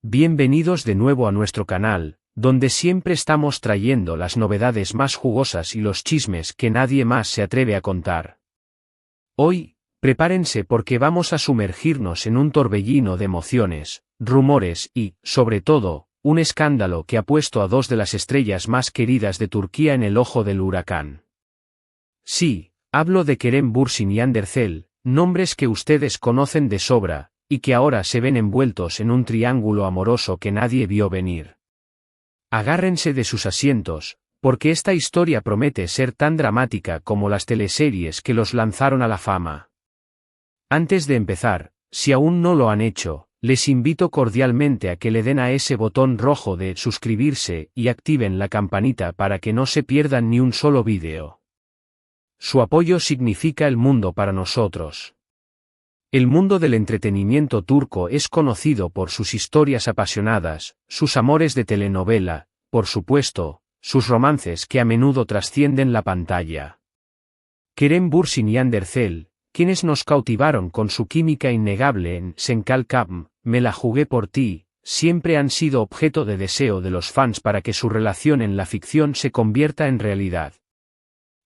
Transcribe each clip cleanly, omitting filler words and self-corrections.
Bienvenidos de nuevo a nuestro canal, donde siempre estamos trayendo las novedades más jugosas y los chismes que nadie más se atreve a contar. Hoy, prepárense porque vamos a sumergirnos en un torbellino de emociones, rumores y, sobre todo, un escándalo que ha puesto a dos de las estrellas más queridas de Turquía en el ojo del huracán. Sí, hablo de Kerem Bürsin y Hande Erçel, nombres que ustedes conocen de sobra, y que ahora se ven envueltos en un triángulo amoroso que nadie vio venir. Agárrense de sus asientos, porque esta historia promete ser tan dramática como las teleseries que los lanzaron a la fama. Antes de empezar, si aún no lo han hecho, les invito cordialmente a que le den a ese botón rojo de suscribirse y activen la campanita para que no se pierdan ni un solo vídeo. Su apoyo significa el mundo para nosotros. El mundo del entretenimiento turco es conocido por sus historias apasionadas, sus amores de telenovela, por supuesto, sus romances que a menudo trascienden la pantalla. Kerem Bürsin y Hande Erçel, quienes nos cautivaron con su química innegable en Sen Kalkam, Me la jugué por ti, siempre han sido objeto de deseo de los fans para que su relación en la ficción se convierta en realidad.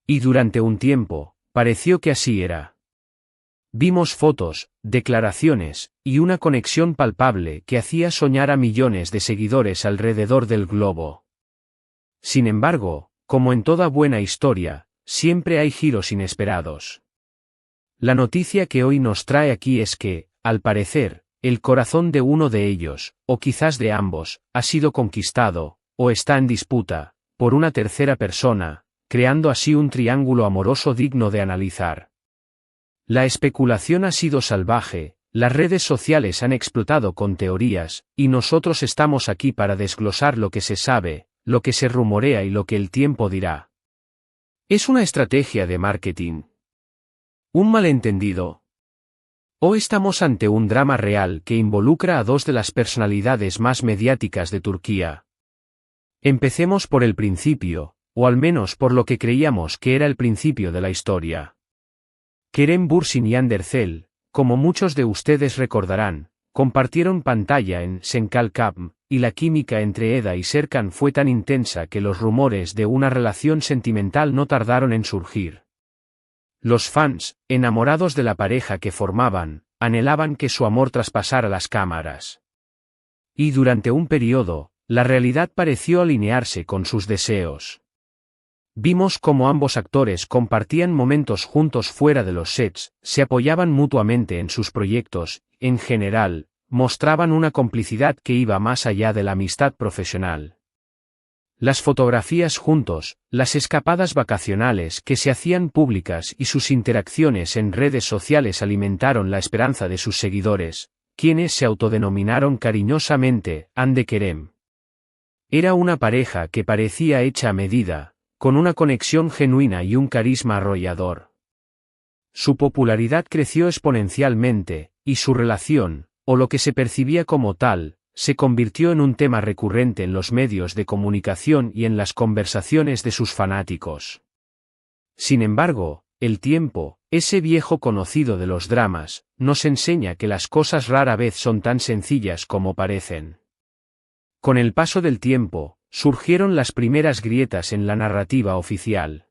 Y durante un tiempo, pareció que así era. Vimos fotos, declaraciones, y una conexión palpable que hacía soñar a millones de seguidores alrededor del globo. Sin embargo, como en toda buena historia, siempre hay giros inesperados. La noticia que hoy nos trae aquí es que, al parecer, el corazón de uno de ellos, o quizás de ambos, ha sido conquistado, o está en disputa, por una tercera persona, creando así un triángulo amoroso digno de analizar. La especulación ha sido salvaje, las redes sociales han explotado con teorías, y nosotros estamos aquí para desglosar lo que se sabe, lo que se rumorea y lo que el tiempo dirá. ¿Es una estrategia de marketing? ¿Un malentendido? ¿O estamos ante un drama real que involucra a dos de las personalidades más mediáticas de Turquía? Empecemos por el principio, o al menos por lo que creíamos que era el principio de la historia. Kerem Bürsin y Hande Erçel, como muchos de ustedes recordarán, compartieron pantalla en Sen Kalkam, y la química entre Eda y Serkan fue tan intensa que los rumores de una relación sentimental no tardaron en surgir. Los fans, enamorados de la pareja que formaban, anhelaban que su amor traspasara las cámaras. Y durante un periodo, la realidad pareció alinearse con sus deseos. Vimos cómo ambos actores compartían momentos juntos fuera de los sets, se apoyaban mutuamente en sus proyectos, en general, mostraban una complicidad que iba más allá de la amistad profesional. Las fotografías juntos, las escapadas vacacionales que se hacían públicas y sus interacciones en redes sociales alimentaron la esperanza de sus seguidores, quienes se autodenominaron cariñosamente Hande Kerem. Era una pareja que parecía hecha a medida, con una conexión genuina y un carisma arrollador. Su popularidad creció exponencialmente, y su relación, o lo que se percibía como tal, se convirtió en un tema recurrente en los medios de comunicación y en las conversaciones de sus fanáticos. Sin embargo, el tiempo, ese viejo conocido de los dramas, nos enseña que las cosas rara vez son tan sencillas como parecen. Con el paso del tiempo, surgieron las primeras grietas en la narrativa oficial.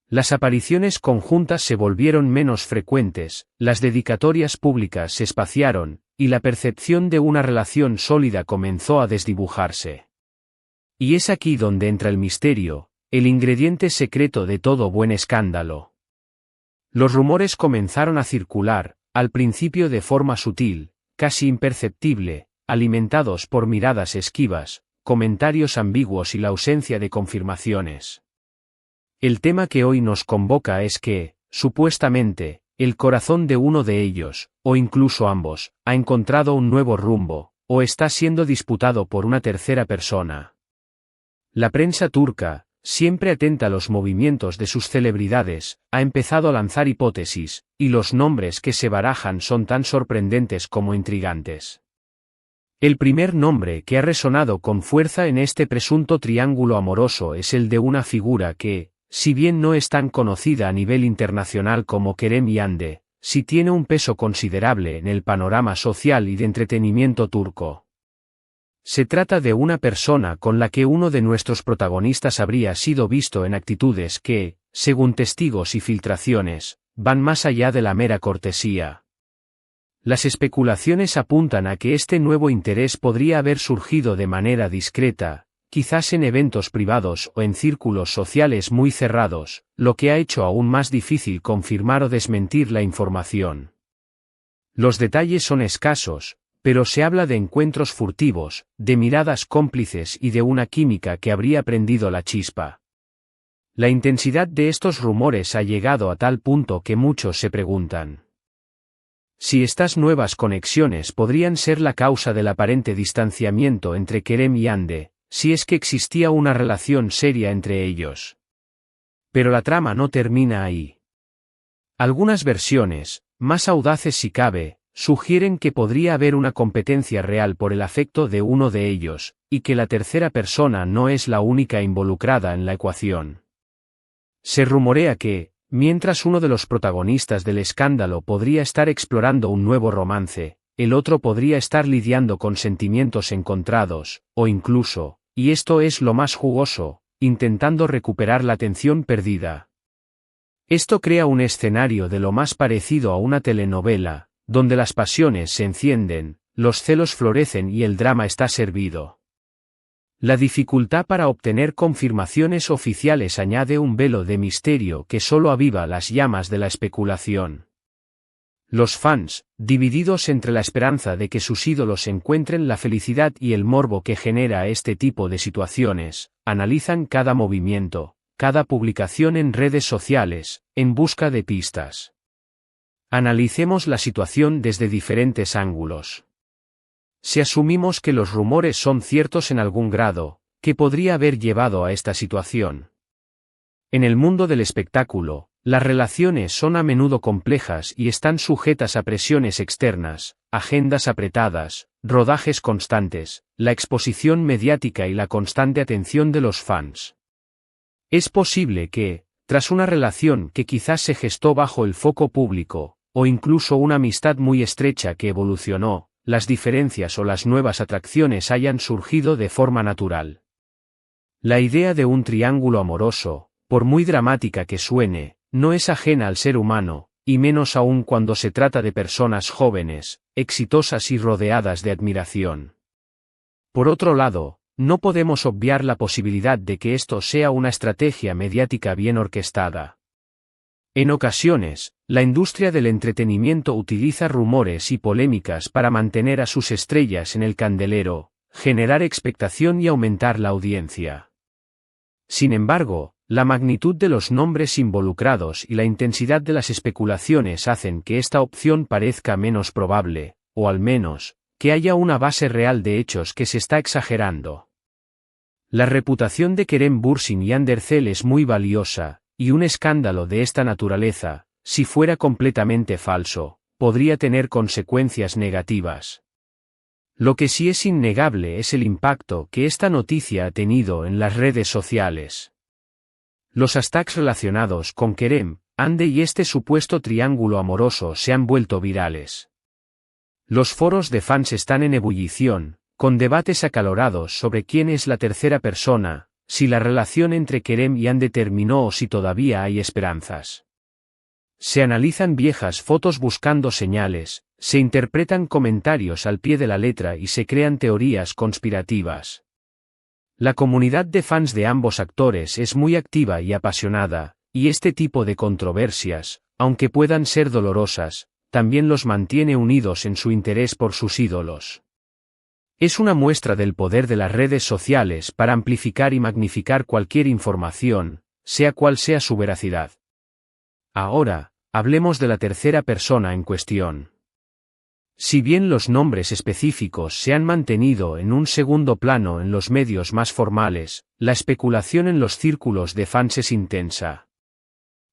Las apariciones conjuntas se volvieron menos frecuentes, las dedicatorias públicas se espaciaron, y la percepción de una relación sólida comenzó a desdibujarse. Y es aquí donde entra el misterio, el ingrediente secreto de todo buen escándalo. Los rumores comenzaron a circular, al principio de forma sutil, casi imperceptible, alimentados por miradas esquivas, comentarios ambiguos y la ausencia de confirmaciones. El tema que hoy nos convoca es que, supuestamente, el corazón de uno de ellos, o incluso ambos, ha encontrado un nuevo rumbo, o está siendo disputado por una tercera persona. La prensa turca, siempre atenta a los movimientos de sus celebridades, ha empezado a lanzar hipótesis, y los nombres que se barajan son tan sorprendentes como intrigantes. El primer nombre que ha resonado con fuerza en este presunto triángulo amoroso es el de una figura que, si bien no es tan conocida a nivel internacional como Kerem y Hande, sí tiene un peso considerable en el panorama social y de entretenimiento turco. Se trata de una persona con la que uno de nuestros protagonistas habría sido visto en actitudes que, según testigos y filtraciones, van más allá de la mera cortesía. Las especulaciones apuntan a que este nuevo interés podría haber surgido de manera discreta, quizás en eventos privados o en círculos sociales muy cerrados, lo que ha hecho aún más difícil confirmar o desmentir la información. Los detalles son escasos, pero se habla de encuentros furtivos, de miradas cómplices y de una química que habría prendido la chispa. La intensidad de estos rumores ha llegado a tal punto que muchos se preguntan si estas nuevas conexiones podrían ser la causa del aparente distanciamiento entre Kerem y Hande, si es que existía una relación seria entre ellos. Pero la trama no termina ahí. Algunas versiones, más audaces si cabe, sugieren que podría haber una competencia real por el afecto de uno de ellos, y que la tercera persona no es la única involucrada en la ecuación. Se rumorea que, mientras uno de los protagonistas del escándalo podría estar explorando un nuevo romance, el otro podría estar lidiando con sentimientos encontrados, o incluso, y esto es lo más jugoso, intentando recuperar la atención perdida. Esto crea un escenario de lo más parecido a una telenovela, donde las pasiones se encienden, los celos florecen y el drama está servido. La dificultad para obtener confirmaciones oficiales añade un velo de misterio que solo aviva las llamas de la especulación. Los fans, divididos entre la esperanza de que sus ídolos encuentren la felicidad y el morbo que genera este tipo de situaciones, analizan cada movimiento, cada publicación en redes sociales, en busca de pistas. Analicemos la situación desde diferentes ángulos. Si asumimos que los rumores son ciertos en algún grado, ¿qué podría haber llevado a esta situación? En el mundo del espectáculo, las relaciones son a menudo complejas y están sujetas a presiones externas, agendas apretadas, rodajes constantes, la exposición mediática y la constante atención de los fans. Es posible que, tras una relación que quizás se gestó bajo el foco público, o incluso una amistad muy estrecha que evolucionó, las diferencias o las nuevas atracciones hayan surgido de forma natural. La idea de un triángulo amoroso, por muy dramática que suene, no es ajena al ser humano, y menos aún cuando se trata de personas jóvenes, exitosas y rodeadas de admiración. Por otro lado, no podemos obviar la posibilidad de que esto sea una estrategia mediática bien orquestada. En ocasiones, la industria del entretenimiento utiliza rumores y polémicas para mantener a sus estrellas en el candelero, generar expectación y aumentar la audiencia. Sin embargo, la magnitud de los nombres involucrados y la intensidad de las especulaciones hacen que esta opción parezca menos probable, o al menos, que haya una base real de hechos que se está exagerando. La reputación de Kerem Bürsin y Hande Erçel es muy valiosa, y un escándalo de esta naturaleza, si fuera completamente falso, podría tener consecuencias negativas. Lo que sí es innegable es el impacto que esta noticia ha tenido en las redes sociales. Los hashtags relacionados con Kerem, Hande y este supuesto triángulo amoroso se han vuelto virales. Los foros de fans están en ebullición, con debates acalorados sobre quién es la tercera persona, si la relación entre Kerem y Hande terminó o si todavía hay esperanzas. Se analizan viejas fotos buscando señales, se interpretan comentarios al pie de la letra y se crean teorías conspirativas. La comunidad de fans de ambos actores es muy activa y apasionada, y este tipo de controversias, aunque puedan ser dolorosas, también los mantiene unidos en su interés por sus ídolos. Es una muestra del poder de las redes sociales para amplificar y magnificar cualquier información, sea cual sea su veracidad. Ahora, hablemos de la tercera persona en cuestión. Si bien los nombres específicos se han mantenido en un segundo plano en los medios más formales, la especulación en los círculos de fans es intensa.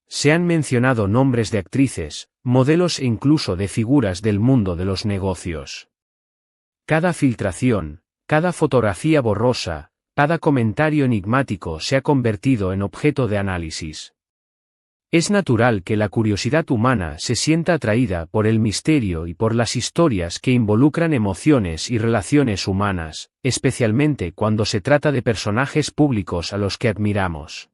Se han mencionado nombres de actrices, modelos e incluso de figuras del mundo de los negocios. Cada filtración, cada fotografía borrosa, cada comentario enigmático se ha convertido en objeto de análisis. Es natural que la curiosidad humana se sienta atraída por el misterio y por las historias que involucran emociones y relaciones humanas, especialmente cuando se trata de personajes públicos a los que admiramos.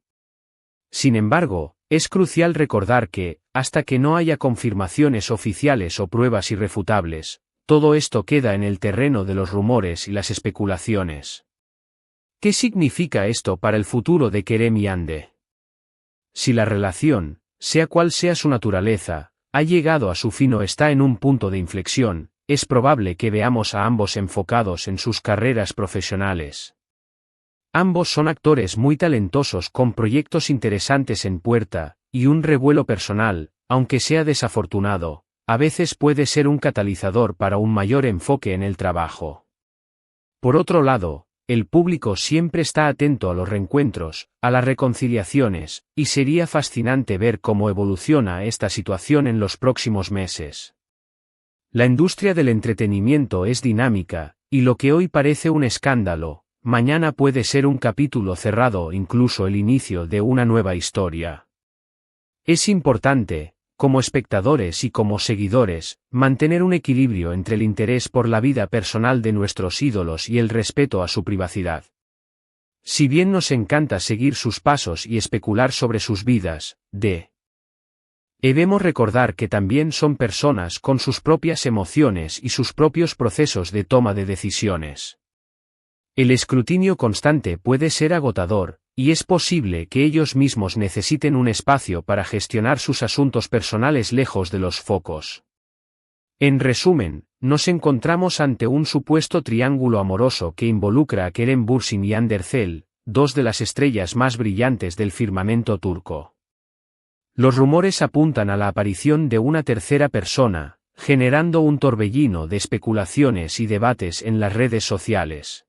Sin embargo, es crucial recordar que, hasta que no haya confirmaciones oficiales o pruebas irrefutables, todo esto queda en el terreno de los rumores y las especulaciones. ¿Qué significa esto para el futuro de Kerem y Hande? Si la relación, sea cual sea su naturaleza, ha llegado a su fin o está en un punto de inflexión, es probable que veamos a ambos enfocados en sus carreras profesionales. Ambos son actores muy talentosos con proyectos interesantes en puerta, y un revuelo personal, aunque sea desafortunado, a veces puede ser un catalizador para un mayor enfoque en el trabajo. Por otro lado, el público siempre está atento a los reencuentros, a las reconciliaciones, y sería fascinante ver cómo evoluciona esta situación en los próximos meses. La industria del entretenimiento es dinámica, y lo que hoy parece un escándalo, mañana puede ser un capítulo cerrado o incluso el inicio de una nueva historia. Es importante, como espectadores y como seguidores, mantener un equilibrio entre el interés por la vida personal de nuestros ídolos y el respeto a su privacidad. Si bien nos encanta seguir sus pasos y especular sobre sus vidas, debemos recordar que también son personas con sus propias emociones y sus propios procesos de toma de decisiones. El escrutinio constante puede ser agotador, y es posible que ellos mismos necesiten un espacio para gestionar sus asuntos personales lejos de los focos. En resumen, nos encontramos ante un supuesto triángulo amoroso que involucra a Kerem Bürsin y Hande Erçel, dos de las estrellas más brillantes del firmamento turco. Los rumores apuntan a la aparición de una tercera persona, generando un torbellino de especulaciones y debates en las redes sociales.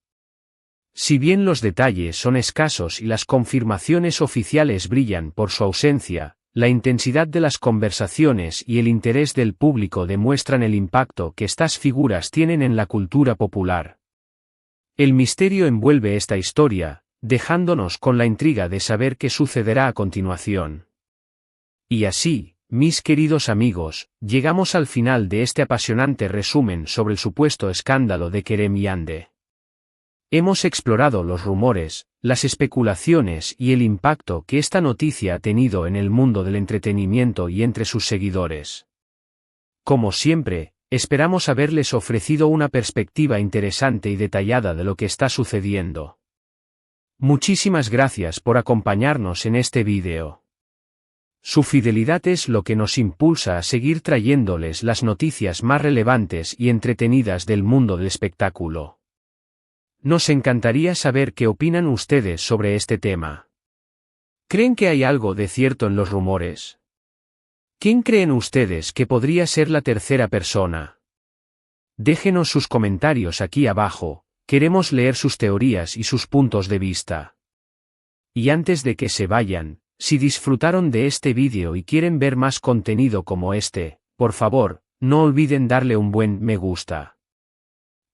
Si bien los detalles son escasos y las confirmaciones oficiales brillan por su ausencia, la intensidad de las conversaciones y el interés del público demuestran el impacto que estas figuras tienen en la cultura popular. El misterio envuelve esta historia, dejándonos con la intriga de saber qué sucederá a continuación. Y así, mis queridos amigos, llegamos al final de este apasionante resumen sobre el supuesto escándalo de Kerem y Hande. Hemos explorado los rumores, las especulaciones y el impacto que esta noticia ha tenido en el mundo del entretenimiento y entre sus seguidores. Como siempre, esperamos haberles ofrecido una perspectiva interesante y detallada de lo que está sucediendo. Muchísimas gracias por acompañarnos en este vídeo. Su fidelidad es lo que nos impulsa a seguir trayéndoles las noticias más relevantes y entretenidas del mundo del espectáculo. Nos encantaría saber qué opinan ustedes sobre este tema. ¿Creen que hay algo de cierto en los rumores? ¿Quién creen ustedes que podría ser la tercera persona? Déjenos sus comentarios aquí abajo, queremos leer sus teorías y sus puntos de vista. Y antes de que se vayan, si disfrutaron de este vídeo y quieren ver más contenido como este, por favor, no olviden darle un buen me gusta.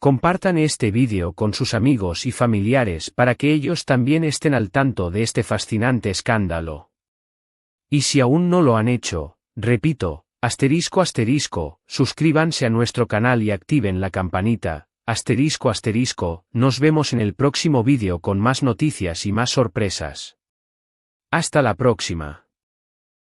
Compartan este vídeo con sus amigos y familiares para que ellos también estén al tanto de este fascinante escándalo. Y si aún no lo han hecho, repito, ***, suscríbanse a nuestro canal y activen la campanita, ***, nos vemos en el próximo vídeo con más noticias y más sorpresas. Hasta la próxima.